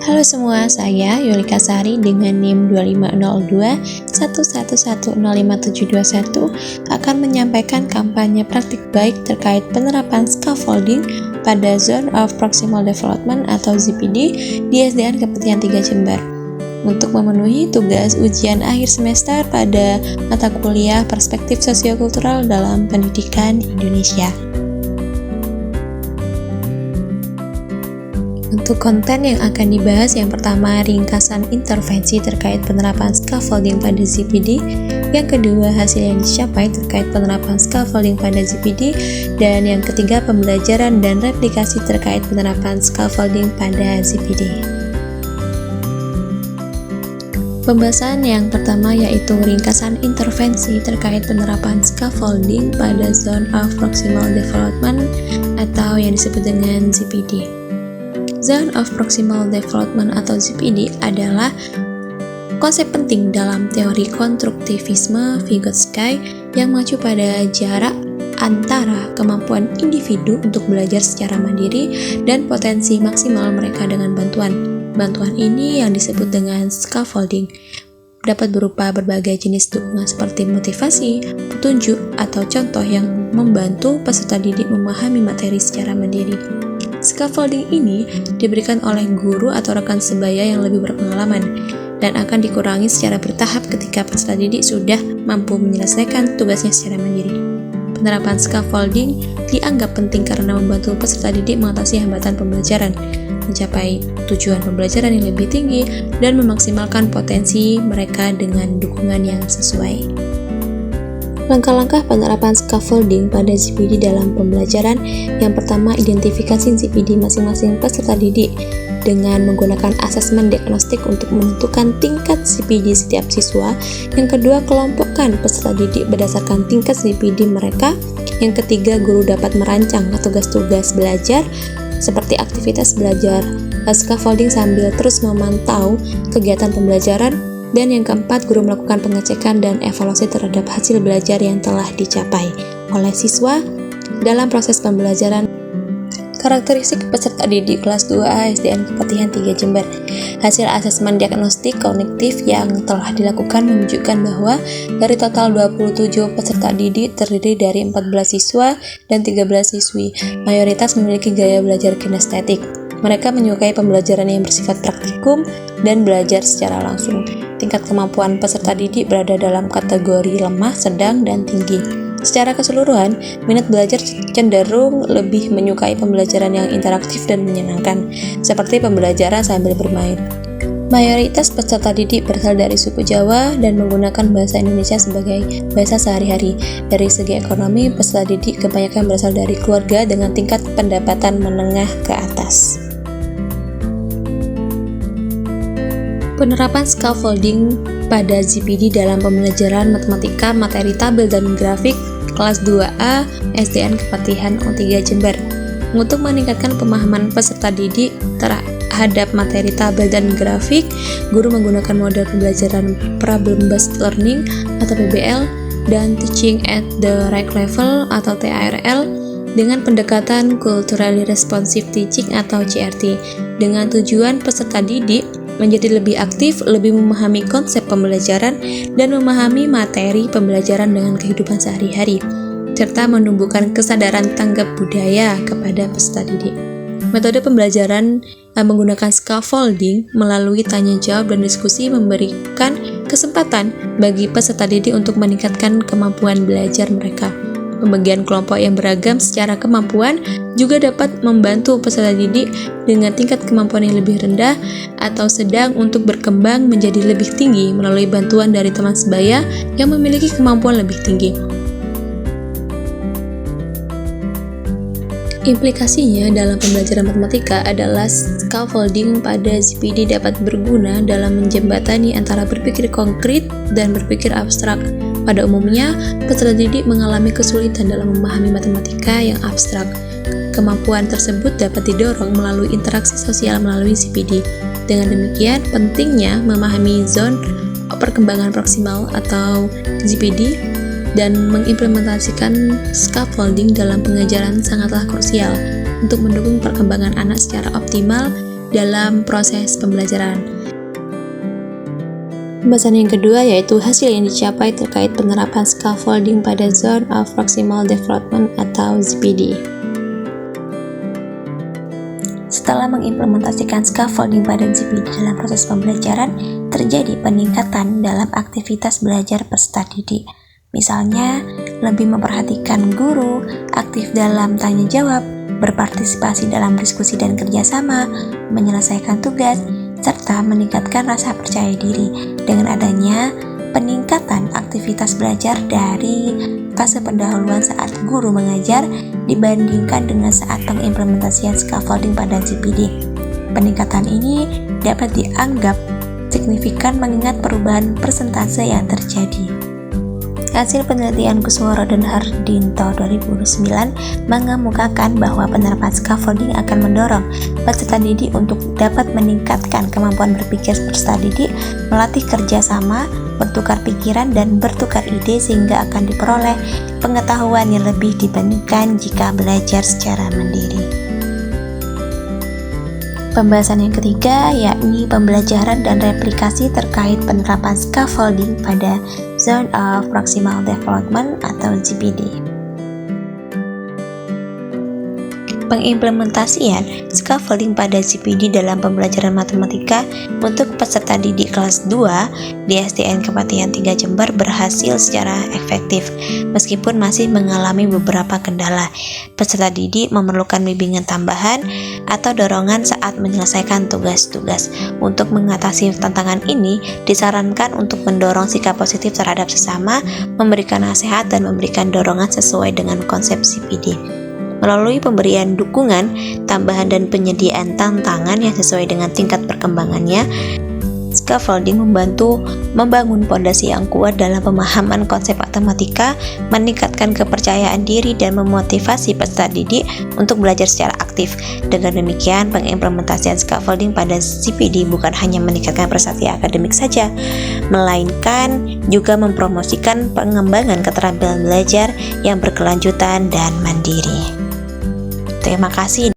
Halo semua, saya Yolika Sari dengan NIM 250211105721 akan menyampaikan kampanye praktik baik terkait penerapan scaffolding pada Zone of Proximal Development atau ZPD di SDN Kepetihan 3 Jember untuk memenuhi tugas ujian akhir semester pada mata kuliah Perspektif Sosiokultural dalam Pendidikan Indonesia. Untuk konten yang akan dibahas, yang pertama ringkasan intervensi terkait penerapan scaffolding pada ZPD, yang kedua hasil yang dicapai terkait penerapan scaffolding pada ZPD, dan yang ketiga pembelajaran dan replikasi terkait penerapan scaffolding pada ZPD. Pembahasan yang pertama yaitu ringkasan intervensi terkait penerapan scaffolding pada Zone of Proximal Development atau yang disebut dengan ZPD. Zone of Proximal Development atau ZPD adalah konsep penting dalam teori konstruktivisme Vygotsky yang mengacu pada jarak antara kemampuan individu untuk belajar secara mandiri dan potensi maksimal mereka dengan bantuan. Bantuan ini yang disebut dengan scaffolding dapat berupa berbagai jenis dukungan seperti motivasi, petunjuk, atau contoh yang membantu peserta didik memahami materi secara mandiri. Scaffolding ini diberikan oleh guru atau rekan sebaya yang lebih berpengalaman dan akan dikurangi secara bertahap ketika peserta didik sudah mampu menyelesaikan tugasnya secara mandiri. Penerapan scaffolding dianggap penting karena membantu peserta didik mengatasi hambatan pembelajaran, mencapai tujuan pembelajaran yang lebih tinggi, dan memaksimalkan potensi mereka dengan dukungan yang sesuai. Langkah-langkah penerapan scaffolding pada ZPD dalam pembelajaran. Yang pertama, identifikasi ZPD masing-masing peserta didik dengan menggunakan asesmen diagnostik untuk menentukan tingkat ZPD setiap siswa. Yang kedua, kelompokkan peserta didik berdasarkan tingkat ZPD mereka. Yang ketiga, guru dapat merancang tugas-tugas belajar seperti aktivitas belajar scaffolding sambil terus memantau kegiatan pembelajaran. Dan yang keempat, guru melakukan pengecekan dan evaluasi terhadap hasil belajar yang telah dicapai oleh siswa dalam proses pembelajaran. Karakteristik peserta didik kelas 2A SDN Kepetihan 3 Jember. Hasil asesmen diagnostik kognitif yang telah dilakukan menunjukkan bahwa dari total 27 peserta didik terdiri dari 14 siswa dan 13 siswi. Mayoritas memiliki gaya belajar kinestetik. Mereka menyukai pembelajaran yang bersifat praktikum dan belajar secara langsung. Tingkat kemampuan peserta didik berada dalam kategori lemah, sedang, dan tinggi. Secara keseluruhan, minat belajar cenderung lebih menyukai pembelajaran yang interaktif dan menyenangkan, seperti pembelajaran sambil bermain. Mayoritas peserta didik berasal dari suku Jawa dan menggunakan bahasa Indonesia sebagai bahasa sehari-hari. Dari segi ekonomi, peserta didik kebanyakan berasal dari keluarga dengan tingkat pendapatan menengah ke atas. Penerapan scaffolding pada ZPD dalam pembelajaran matematika, materi tabel dan grafik kelas 2A SDN Kepetihan 3 Jember. Untuk meningkatkan pemahaman peserta didik terhadap materi tabel dan grafik, guru menggunakan model pembelajaran Problem Based Learning atau PBL dan Teaching at the Right Level atau TARL dengan pendekatan Culturally Responsive Teaching atau CRT dengan tujuan peserta didik menjadi lebih aktif, lebih memahami konsep pembelajaran, dan memahami materi pembelajaran dengan kehidupan sehari-hari, serta menumbuhkan kesadaran tanggap budaya kepada peserta didik. Metode pembelajaran menggunakan scaffolding melalui tanya jawab dan diskusi memberikan kesempatan bagi peserta didik untuk meningkatkan kemampuan belajar mereka. Pembagian kelompok yang beragam secara kemampuan juga dapat membantu peserta didik dengan tingkat kemampuan yang lebih rendah atau sedang untuk berkembang menjadi lebih tinggi melalui bantuan dari teman sebaya yang memiliki kemampuan lebih tinggi. Implikasinya dalam pembelajaran matematika adalah scaffolding pada ZPD dapat berguna dalam menjembatani antara berpikir konkret dan berpikir abstrak. Pada umumnya, peserta didik mengalami kesulitan dalam memahami matematika yang abstrak. Kemampuan tersebut dapat didorong melalui interaksi sosial melalui ZPD. Dengan demikian, pentingnya memahami zone perkembangan proksimal atau ZPD dan mengimplementasikan scaffolding dalam pengajaran sangatlah krusial untuk mendukung perkembangan anak secara optimal dalam proses pembelajaran. Pembahasan yang kedua yaitu hasil yang dicapai terkait penerapan scaffolding pada Zone of Proximal Development atau ZPD. Setelah mengimplementasikan scaffolding pada ZPD dalam proses pembelajaran, terjadi peningkatan dalam aktivitas belajar peserta didik. Misalnya, lebih memperhatikan guru, aktif dalam tanya jawab, berpartisipasi dalam diskusi dan kerjasama, menyelesaikan tugas, serta meningkatkan rasa percaya diri dengan adanya peningkatan aktivitas belajar dari fase pendahuluan saat guru mengajar dibandingkan dengan saat pengimplementasian scaffolding pada ZPD. Peningkatan ini dapat dianggap signifikan mengingat perubahan persentase yang terjadi. Hasil penelitian Kusworo dan Hardinto 2009 mengemukakan bahwa penerapan scaffolding akan mendorong peserta didik untuk dapat meningkatkan kemampuan berpikir peserta didik, melatih kerjasama, bertukar pikiran, dan bertukar ide sehingga akan diperoleh pengetahuan yang lebih dibandingkan jika belajar secara mandiri. Pembahasan yang ketiga yakni pembelajaran dan replikasi terkait penerapan scaffolding pada Zone of Proximal Development atau ZPD. Pengimplementasian scaffolding pada ZPD dalam pembelajaran matematika untuk peserta didik kelas 2 di SDN Kepatihan 3 Jember berhasil secara efektif, meskipun masih mengalami beberapa kendala. Peserta didik memerlukan bimbingan tambahan atau dorongan saat menyelesaikan tugas-tugas. Untuk mengatasi tantangan ini, disarankan untuk mendorong sikap positif terhadap sesama, memberikan nasihat, dan memberikan dorongan sesuai dengan konsep ZPD. Melalui pemberian dukungan, tambahan, dan penyediaan tantangan yang sesuai dengan tingkat perkembangannya, scaffolding membantu membangun pondasi yang kuat dalam pemahaman konsep matematika, meningkatkan kepercayaan diri, dan memotivasi peserta didik untuk belajar secara aktif. Dengan demikian, pengimplementasian scaffolding pada ZPD bukan hanya meningkatkan prestasi akademik saja, melainkan juga mempromosikan pengembangan keterampilan belajar yang berkelanjutan dan mandiri. Terima kasih.